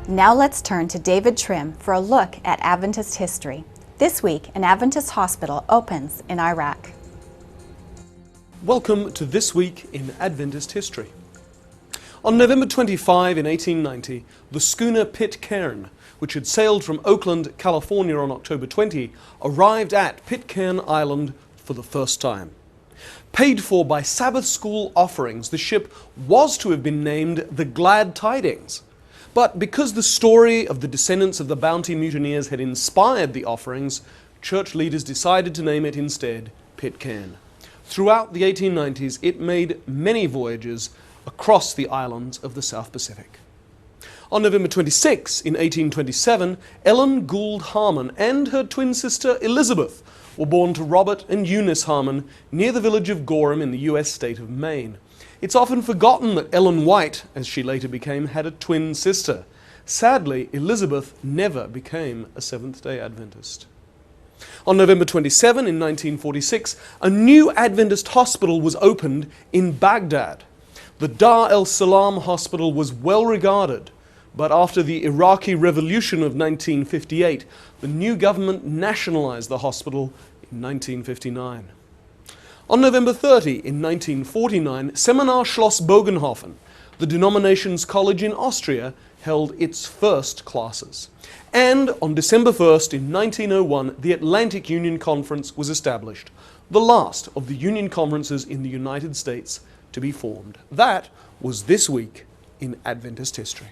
Now let's turn to David Trim for a look at Adventist history. This week, an Adventist hospital opens in Iraq. Welcome to This Week in Adventist History. On November 25 in 1890, the schooner Pitcairn, which had sailed from Oakland, California on October 20, arrived at Pitcairn Island for the first time. Paid for by Sabbath school offerings, the ship was to have been named the Glad Tidings. But because the story of the descendants of the Bounty mutineers had inspired the offerings, church leaders decided to name it instead Pitcairn. Throughout the 1890s, it made many voyages across the islands of the South Pacific. On November 26, in 1827, Ellen Gould Harmon and her twin sister Elizabeth were born to Robert and Eunice Harmon near the village of Gorham in the U.S. state of Maine. It's often forgotten that Ellen White, as she later became, had a twin sister. Sadly, Elizabeth never became a Seventh-day Adventist. On November 27, in 1946, a new Adventist hospital was opened in Baghdad. The Dar el-Salam Hospital was well regarded, but after the Iraqi Revolution of 1958, the new government nationalized the hospital in 1959. On November 30, in 1949, Seminarschloss Bogenhofen, the denomination's college in Austria, held its first classes. And on December 1st, in 1901, the Atlantic Union Conference was established, the last of the union conferences in the United States to be formed. That was This Week in Adventist History.